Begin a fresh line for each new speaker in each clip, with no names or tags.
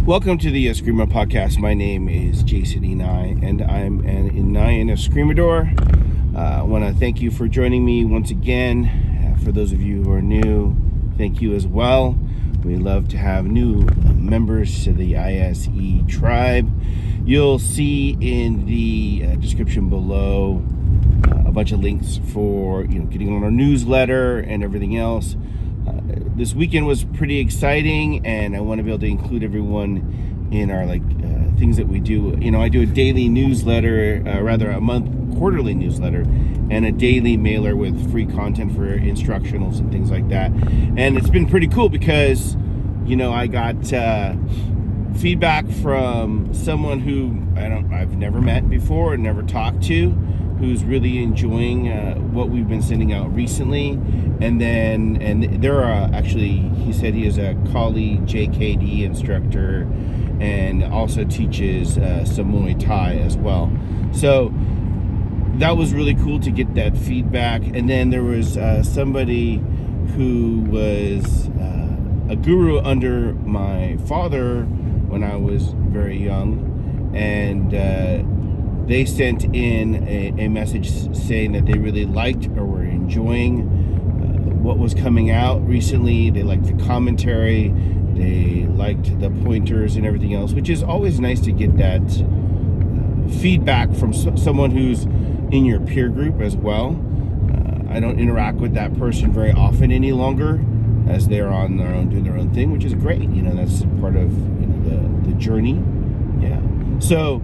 Welcome to the Eskrima podcast. My name is Jason Enai, and I'm an Enai and Eskrimador. I want to thank you for joining me once again. For those of you who are new, thank you as well. We love to have new members to the ISE tribe. You'll see in the description below a bunch of links for getting on our newsletter and everything else. This weekend was pretty exciting, and I want to be able to include everyone in our things that we do. I do a daily newsletter, quarterly newsletter, and a daily mailer with free content for instructionals and things like that. And it's been pretty cool because I got feedback from someone who I've never met before and never talked to, who's really enjoying what we've been sending out recently. And there are he said he is a Kali JKD instructor and also teaches some Muay Thai as well. So that was really cool to get that feedback. And then there was somebody who was a guru under my father when I was very young, and they sent in a message saying that they really liked or were enjoying what was coming out recently. They liked the commentary, they liked the pointers and everything else, which is always nice to get that feedback from someone who's in your peer group as well. I don't interact with that person very often any longer, as they're on their own, doing their own thing, which is great. That's part of the journey. Yeah. So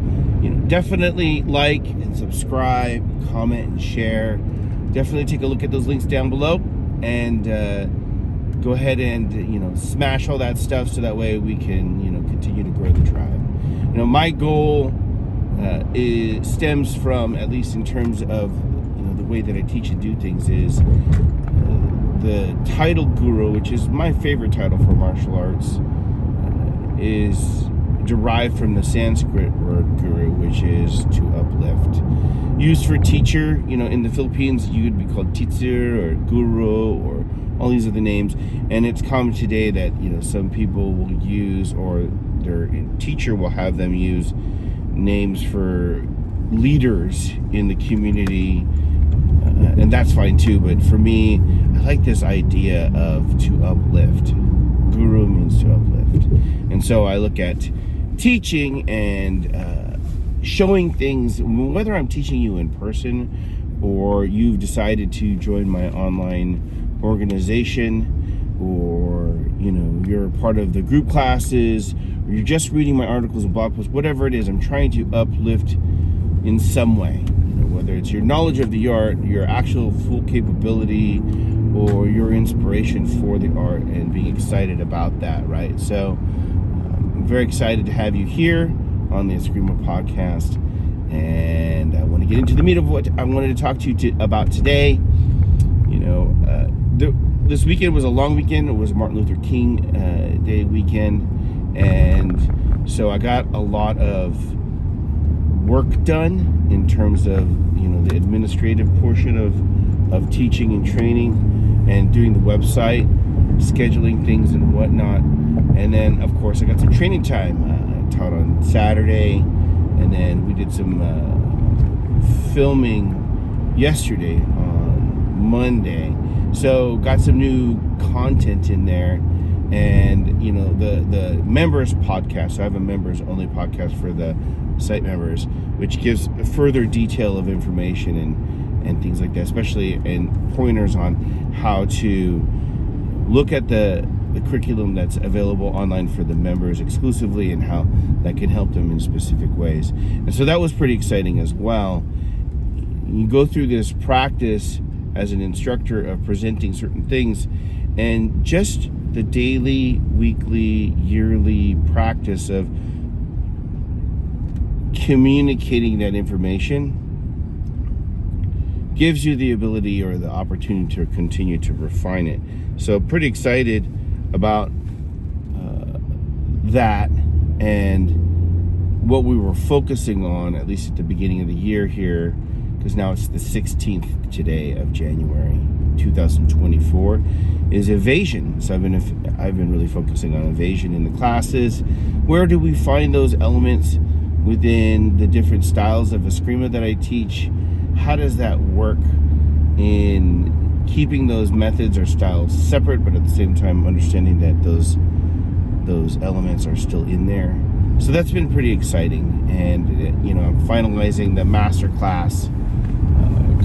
definitely like and subscribe, comment and share. Definitely take a look at those links down below, and go ahead and smash all that stuff so that way we can continue to grow the tribe. My goal stems from, at least in terms of the way that I teach and do things, is the title guru, which is my favorite title for martial arts, is derived from the Sanskrit word guru, which is to uplift. Used for teacher, in the Philippines you would be called teacher or guru or all these other names, and it's common today that some people will use, or their teacher will have them use names for leaders in the community, and that's fine too. But for me, I like this idea of to uplift. Guru means to uplift, and so I look at teaching and showing things, whether I'm teaching you in person or you've decided to join my online organization, or you're part of the group classes, or you're just reading my articles and blog posts, whatever it is, I'm trying to uplift in some way, whether it's your knowledge of the art, your actual full capability, or your inspiration for the art and being excited about that, right? So I'm very excited to have you here on the Eskrima podcast, and I want to get into the meat of what I wanted to talk to you about today. This weekend was a long weekend. It was Martin Luther King Day weekend, and so I got a lot of work done in terms of the administrative portion of teaching and training and doing the website, scheduling things and whatnot. And then of course I got some training time. I taught on Saturday, and then we did some filming yesterday on Monday. So got some new content in there. And the members podcast, so I have a members only podcast for the site members, which gives further detail of information and things like that, especially and pointers on how to look at the curriculum that's available online for the members exclusively, and how that can help them in specific ways. And so that was pretty exciting as well. You go through this practice as an instructor of presenting certain things, and just the daily, weekly, yearly practice of communicating that information gives you the ability or the opportunity to continue to refine it. So pretty excited about that, and what we were focusing on, at least at the beginning of the year here, because now it's the 16th today of January. 2024 is evasion. So I've been really focusing on evasion in the classes. Where do we find those elements within the different styles of Eskrima that I teach? How does that work in keeping those methods or styles separate, but at the same time understanding that those elements are still in there? So that's been pretty exciting. And I'm finalizing the master class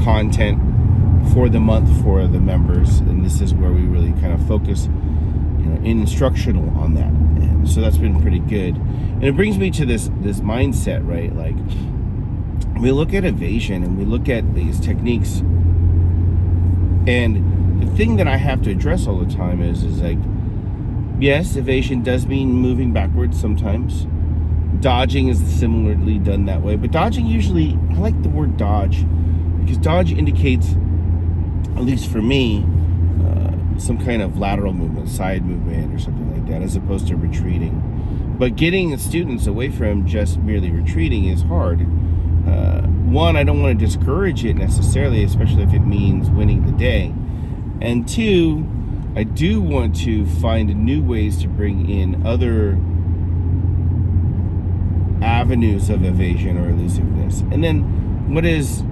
content for the month for the members, and this is where we really kind of focus instructional on that. And so that's been pretty good. And it brings me to this mindset, right? Like, we look at evasion and we look at these techniques, and the thing that I have to address all the time is like, yes, evasion does mean moving backwards sometimes. Dodging is similarly done that way, but dodging usually, I like the word dodge because dodge indicates, at least for me, some kind of lateral movement, side movement or something like that, as opposed to retreating. But getting the students away from just merely retreating is hard. One, I don't want to discourage it necessarily, especially if it means winning the day. And two, I do want to find new ways to bring in other avenues of evasion or elusiveness. And then, what does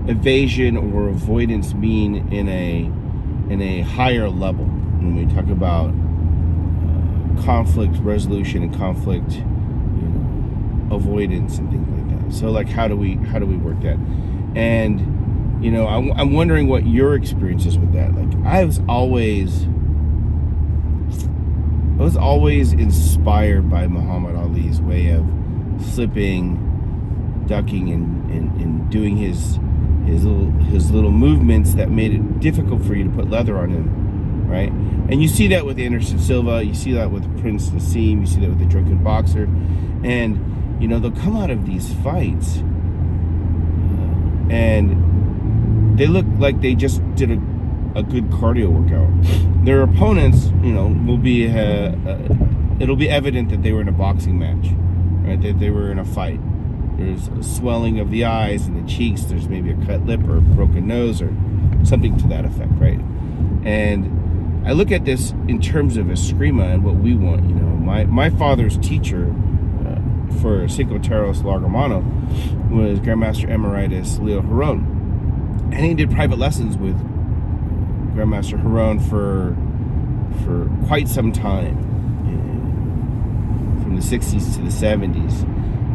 evasion or avoidance mean in a higher level when we talk about conflict resolution and conflict avoidance and things like that? So like, how do we work that? And I'm wondering what your experience is with that. Like, I was always inspired by Muhammad Ali's way of slipping, ducking, and doing his little movements that made it difficult for you to put leather on him, right? And you see that with Anderson Silva, you see that with Prince Nassim, you see that with the Drunken Boxer, and they'll come out of these fights and they look like they just did a good cardio workout. Their opponents, will be it'll be evident that they were in a boxing match, right? That they were in a fight. There's a swelling of the eyes and the cheeks. There's maybe a cut lip or a broken nose or something to that effect, right? And I look at this in terms of Eskrima and what we want. My father's teacher for Cinco Terros Largamano was Grandmaster Emeritus Leo Huron. And he did private lessons with Grandmaster Huron for quite some time, from the 60s to the 70s.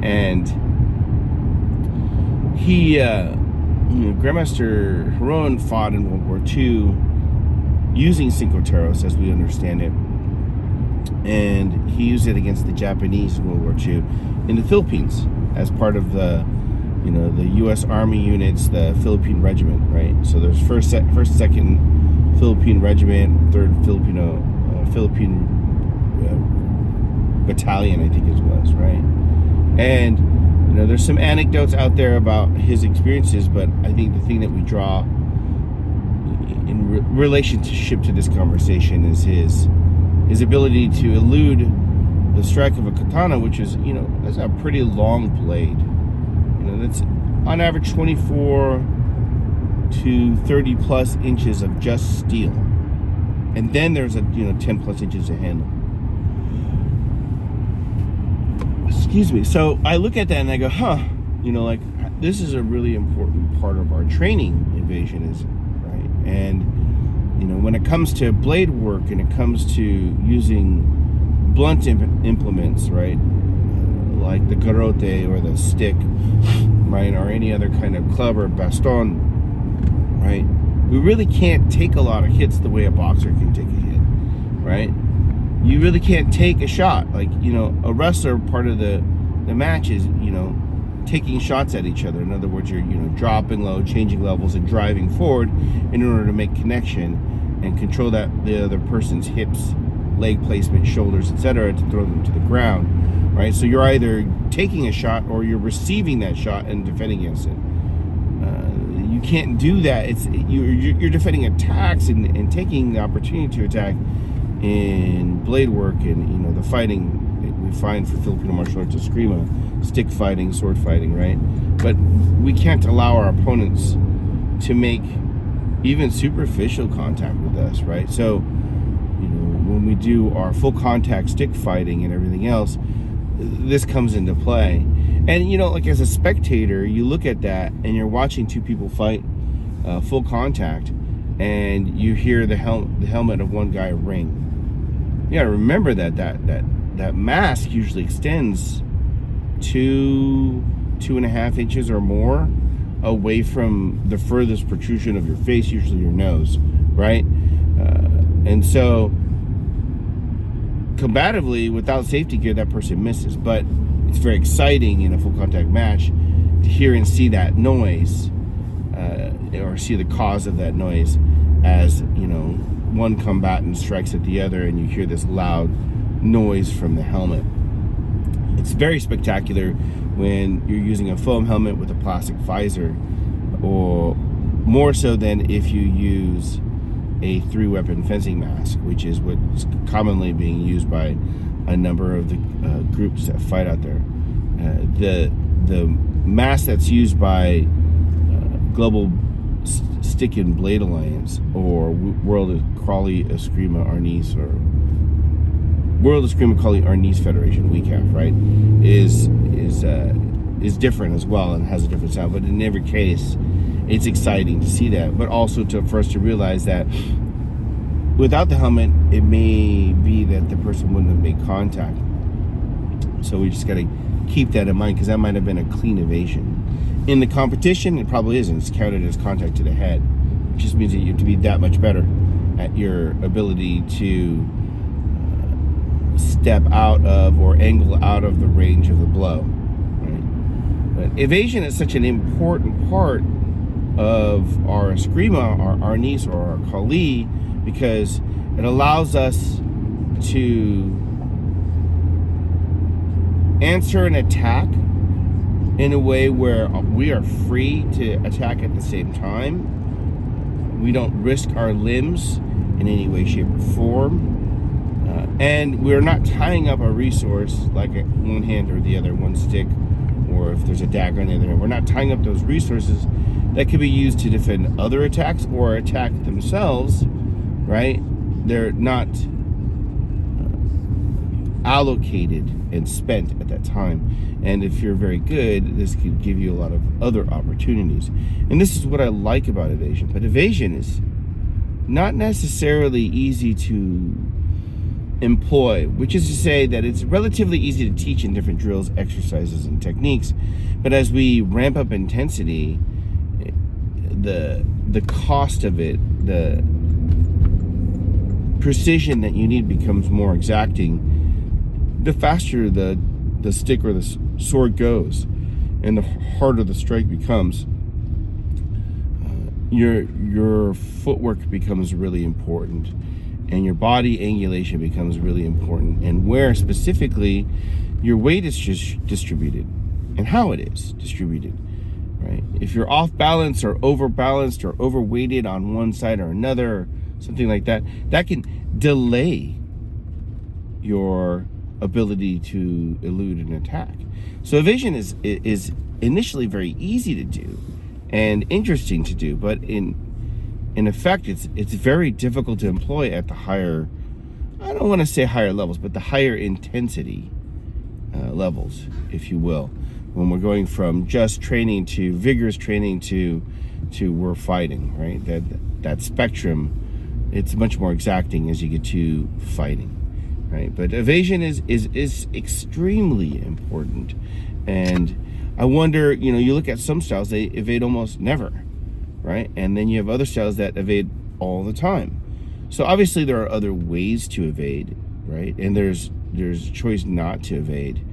And he, Grandmaster Huron fought in World War II using Cinco Terros as we understand it. And he used it against the Japanese in World War II in the Philippines as part of the U.S. Army units, the Philippine Regiment, right? So there's first, second Philippine Regiment, third Philippine Battalion, I think it was, right? And there's some anecdotes out there about his experiences, but I think the thing that we draw in relationship to this conversation is his ability to elude the strike of a katana, which is, that's a pretty long blade. That's on average 24 to 30 plus inches of just steel. And then there's 10 plus inches of handle. Excuse me. So I look at that and I go, this is a really important part of our training, evasion is, right? And, when it comes to blade work and it comes to using blunt implements, right? Like the garrote or the stick, right? Or any other kind of club or baston, right? We really can't take a lot of hits the way a boxer can take a hit, right? You really can't take a shot. Like, a wrestler, part of the match is, taking shots at each other. In other words, you're, dropping low, changing levels, and driving forward in order to make connection and control the other person's hips, leg placement, shoulders, etc., to throw them to the ground, right? So you're either taking a shot or you're receiving that shot and defending against it. You can't do that. You're defending attacks and taking the opportunity to attack in blade work and the fighting that we find for Filipino martial arts, Eskrima, stick fighting, sword fighting, right? But we can't allow our opponents to make even superficial contact with us, right? So, when we do our full contact stick fighting and everything else, this comes into play. And, like as a spectator, you look at that and you're watching two people fight full contact, and you hear the helmet of one guy ring. You gotta remember that mask usually extends 2.5 inches or more away from the furthest protrusion of your face, usually your nose, right? And so combatively, without safety gear, that person misses. But it's very exciting in a full contact match to hear and see that noise, or see the cause of that noise, as one combatant strikes at the other, and you hear this loud noise from the helmet. It's very spectacular when you're using a foam helmet with a plastic visor, or more so than if you use a 3-weapon fencing mask, which is what's commonly being used by a number of the groups that fight out there. The mask that's used by Global Stick and Blade Alliance, or World Crawley Eskrima Arnis, or World Eskrima Crawley Arnis Federation, WCAF, right, is different as well and has a different sound. But in every case, it's exciting to see that, but also for us to realize that without the helmet, it may be that the person wouldn't have made contact. So we just got to keep that in mind, because that might have been a clean evasion. In the competition, it probably isn't. It's counted as contact to the head, which just means that you have to be that much better at your ability to step out of or angle out of the range of the blow. Right? But evasion is such an important part of our Eskrima, our Arnis, or our Kali, because it allows us to answer an attack in a way where we are free to attack at the same time. We don't risk our limbs in any way, shape, or form. And we're not tying up a resource like one hand or the other, one stick, or if there's a dagger on the other hand. We're not tying up those resources that could be used to defend other attacks or attack themselves, right? They're not allocated and spent at that time. And if you're very good, this could give you a lot of other opportunities. And this is what I like about evasion. But evasion is not necessarily easy to employ, which is to say that it's relatively easy to teach in different drills, exercises, and techniques. But as we ramp up intensity, the cost of it, the precision that you need becomes more exacting the faster the stick or the sword goes, and the harder the strike becomes. Your footwork becomes really important, and your body angulation becomes really important, and where specifically your weight is just distributed and how it is distributed, right? If you're off balance or overbalanced or overweighted on one side or another, or something like that, that can delay your ability to elude an attack. So evasion is initially very easy to do and interesting to do, but in effect, it's very difficult to employ at the higher, I don't want to say higher levels, but the higher intensity levels, if you will, when we're going from just training to vigorous training to we're fighting, right? That spectrum, it's much more exacting as you get to fighting, right? But evasion is extremely important. And I wonder, you look at some styles, they evade almost never, right? And then you have other styles that evade all the time. So obviously there are other ways to evade, right? And there's choice not to evade,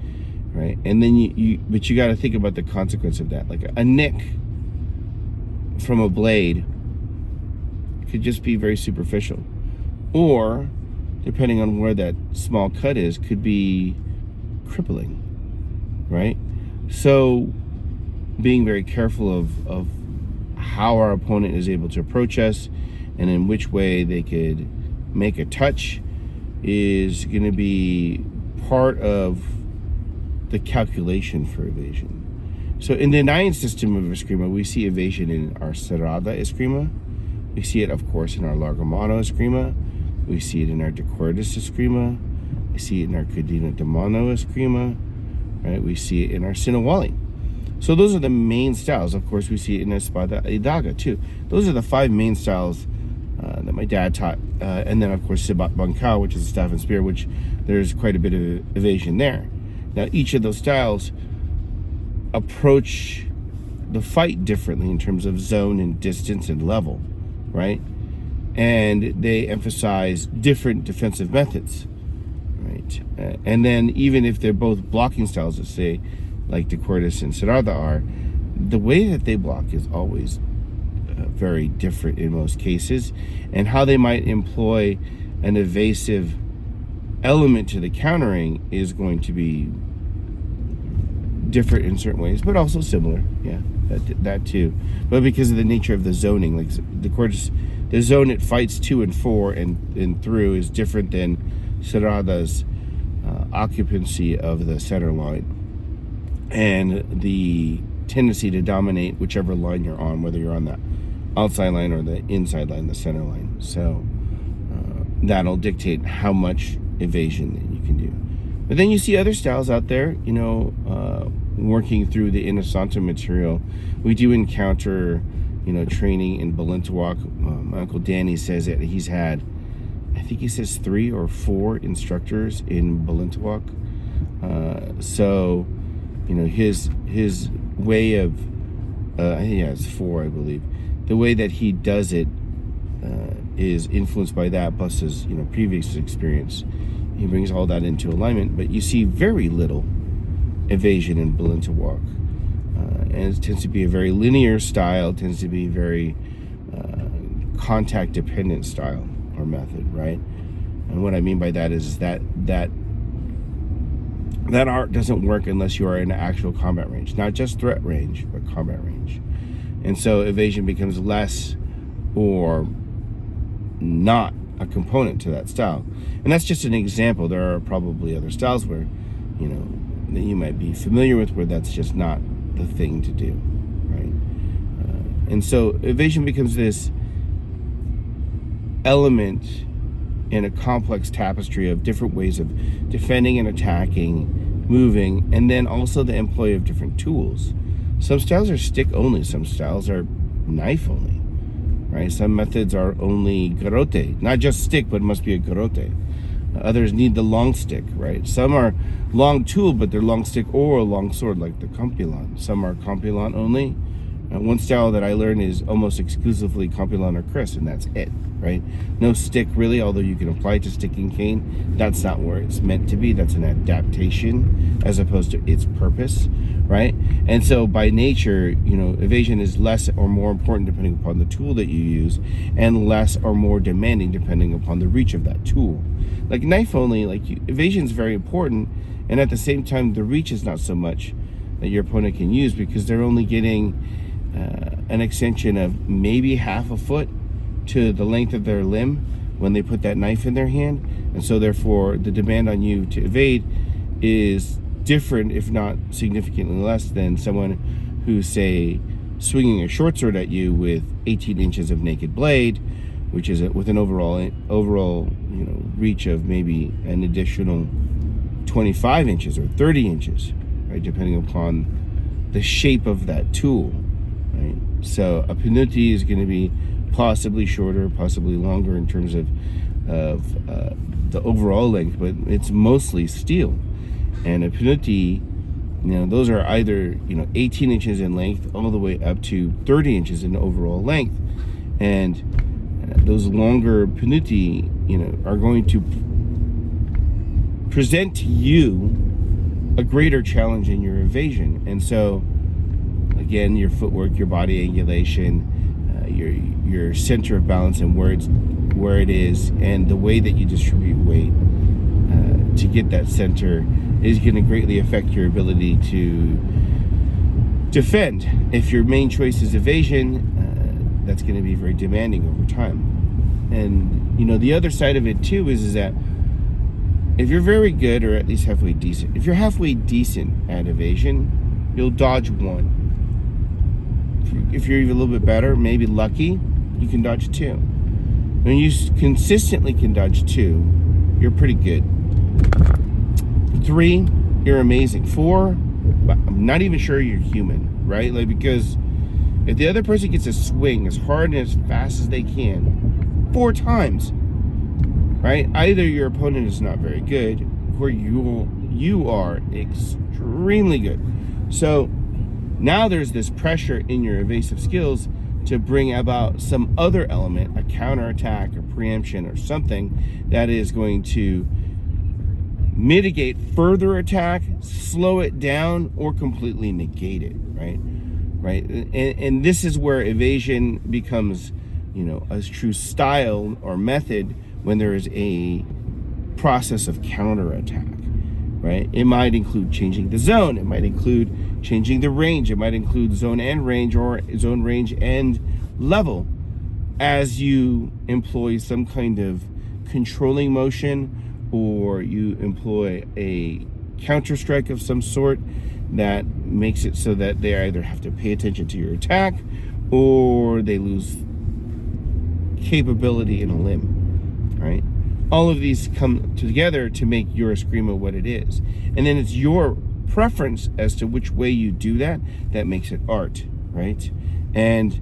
right? And then but you got to think about the consequence of that. Like a nick from a blade could just be very superficial, or depending on where that small cut is, could be crippling, right? So being very careful of how our opponent is able to approach us and in which way they could make a touch is going to be part of the calculation for evasion. So in the 9 system of Eskrima, we see evasion in our Serrada Eskrima, We see it, of course, in our Largamano Eskrima. We see it in our Decordis Eskrima. We see it in our Cadena de Mano Eskrima. Right? We see it in our Sinawali. So those are the main styles. Of course, we see it in Espada Idaga too. Those are the 5 main styles that my dad taught. And then, of course, Sibat Bankao, which is a staff and spear, which there's quite a bit of evasion there. Now, each of those styles approach the fight differently in terms of zone and distance and level, right? And they emphasize different defensive methods, right? And then even if they're both blocking styles, let's say, like Decordis and Siddhartha are, the way that they block is always very different in most cases, and how they might employ an evasive element to the countering is going to be different in certain ways, but also similar. Yeah, that too. But because of the nature of the zoning, like Decordis, the zone it fights to and for and through is different than Siddhartha's occupancy of the center line and the tendency to dominate whichever line you're on, whether you're on the outside line or the inside line, the center line. So that'll dictate how much evasion that you can do. But then you see other styles out there, working through the Innocenta material. We do encounter, training in Balintawak. My Uncle Danny says that he's had, I think he says 3 or 4 instructors in Balintawak. So, his way of, he has 4, I believe. The way that he does it is influenced by that, plus his previous experience. He brings all that into alignment, but you see very little evasion in Balintawak. And it tends to be a very linear style, tends to be very contact-dependent style or method, right? And what I mean by that is that art doesn't work unless you are in actual combat range, not just threat range, but combat range. And so evasion becomes less or not a component to that style. And that's just an example. There are probably other styles where, that you might be familiar with where that's just not the thing to do, right? And so evasion becomes this element in a complex tapestry of different ways of defending and attacking, moving, and then also the employ of different tools. Some styles are stick only, some styles are knife only, right? Some methods are only garrote, not just stick, but it must be a garrote. Others need the long stick, right? Some are long tool, but they're long stick or a long sword, like the Compilan. Some are Compilan only. And one style that I learned is almost exclusively Compilan or Chris, and that's it, right? No stick really, although you can apply it to stick and cane. That's not where it's meant to be. That's an adaptation as opposed to its purpose, right? And so by nature, evasion is less or more important depending upon the tool that you use, and less or more demanding depending upon the reach of that tool. Like knife only, evasion is very important, and at the same time, the reach is not so much that your opponent can use because they're only getting an extension of maybe half a foot to the length of their limb when they put that knife in their hand. And so therefore the demand on you to evade is different, if not significantly less, than someone who's, say, swinging a short sword at you with 18 inches of naked blade, which is with an overall reach of maybe an additional 25 inches or 30 inches, right, depending upon the shape of that tool. Right? So a Pinuti is going to be possibly shorter, possibly longer in terms of the overall length, but it's mostly steel. And a Pinuti, those are either 18 inches in length all the way up to 30 inches in overall length. And those longer Pinuti, are going to present to you a greater challenge in your evasion. And so again, your footwork, your body angulation, your center of balance and where it is, and the way that you distribute weight to get that center is going to greatly affect your ability to defend. If your main choice is evasion, that's going to be very demanding over time. And the other side of it too is that if you're very good, or at least halfway decent, if you're halfway decent at evasion, you'll dodge one. If you're even a little bit better, maybe lucky, you can dodge 2. When you consistently can dodge 2, you're pretty good. 3, you're amazing. 4, I'm not even sure you're human, right? Like, because if the other person gets a swing as hard and as fast as they can 4 times, right? Either your opponent is not very good, or you are extremely good. So now there's this pressure in your evasive skills to bring about some other element, a counterattack or preemption or something that is going to mitigate further attack, slow it down, or completely negate it, right? And this is where evasion becomes, a true style or method when there is a process of counterattack, right? It might include changing the zone. It might include changing the range. It might include zone and range, or zone, range, and level, as you employ some kind of controlling motion, or you employ a counter strike of some sort that makes it so that they either have to pay attention to your attack or they lose capability in a limb, right? All of these come together to make your Eskrima what it is. And then it's your preference as to which way you do that makes it art, right? And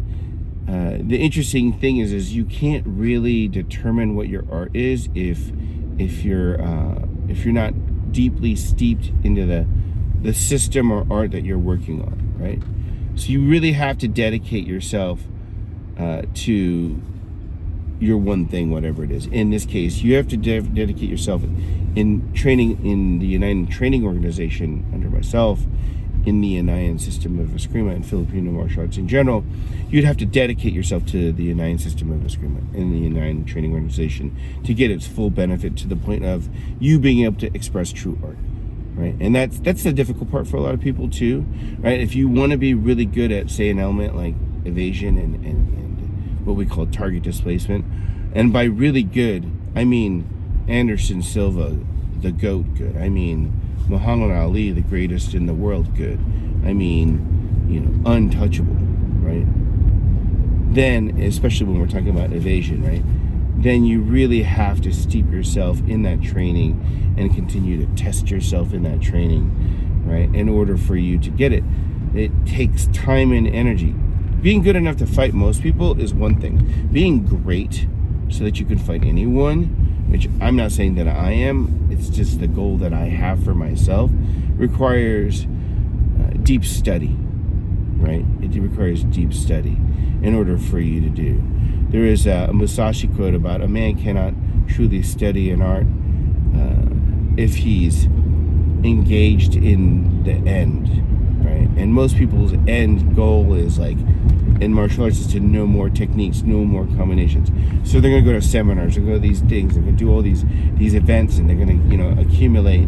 the interesting thing is you can't really determine what your art is if you're not deeply steeped into the system or art that you're working on, right? So you really have to dedicate yourself to your one thing, whatever it is. In this case, you have to dedicate yourself in training in the United Training Organization under myself, in the United system of Eskrima and Filipino martial arts in general. You'd have to dedicate yourself to the United system of Eskrima and the United Training Organization to get its full benefit, to the point of you being able to express true art, right? And that's the difficult part for a lot of people too, right? If you want to be really good at, say, an element like evasion and what we call target displacement, and by really good, I mean Anderson Silva, the GOAT, good. I mean Muhammad Ali, the greatest in the world, good. I mean, untouchable, right? Then, especially when we're talking about evasion, right? Then you really have to steep yourself in that training and continue to test yourself in that training, right? In order for you to get it. It takes time and energy. Being good enough to fight most people is one thing. Being great so that you can fight anyone, which I'm not saying that I am, it's just the goal that I have for myself, requires deep study, right? It requires deep study in order for you to do. There is a Musashi quote about a man cannot truly study an art if he's engaged in the end, right? And most people's end goal is, like, in martial arts, is to know more techniques, know more combinations. So they're going to go to seminars, they're going to go to these things, they're going to do all these events, and they're going to accumulate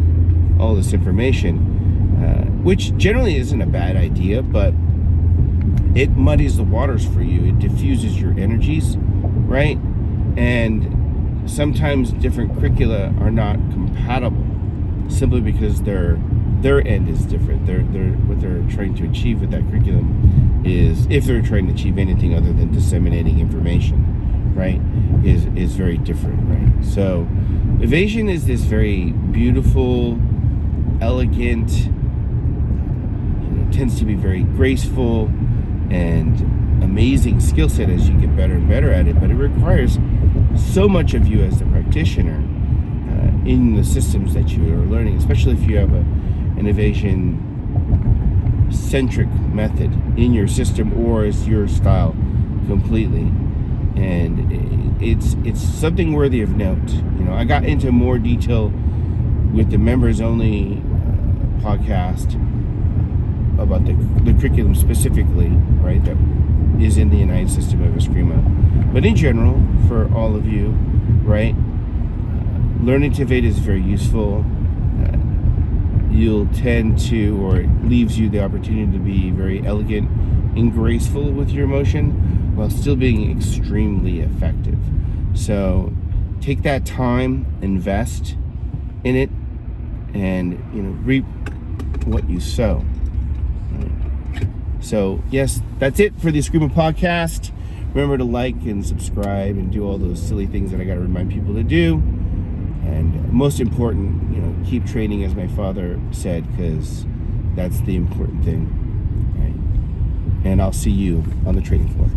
all this information, which generally isn't a bad idea, but it muddies the waters for you. It diffuses your energies, right? And sometimes different curricula are not compatible, simply because their end is different. They're what they're trying to achieve with that curriculum is, if they're trying to achieve anything other than disseminating information, right, is very different, right? So evasion is this very beautiful, elegant, tends to be very graceful and amazing skill set as you get better and better at it, but it requires so much of you as the practitioner in the systems that you are learning, especially if you have an evasion centric method in your system, or is your style completely. And it's something worthy of note. I got into more detail with the members only podcast about the curriculum specifically, right, that is in the United System of Eskrima. But in general, for all of you, right, learning to evade is very useful. You'll tend to, or it leaves you the opportunity to be very elegant and graceful with your motion while still being extremely effective. So take that time, invest in it, and reap what you sow. So yes, that's it for the Eskrima podcast. Remember to like and subscribe and do all those silly things that I got to remind people to do. And most important, keep training, as my father said, because that's the important thing. Right? And I'll see you on the training floor.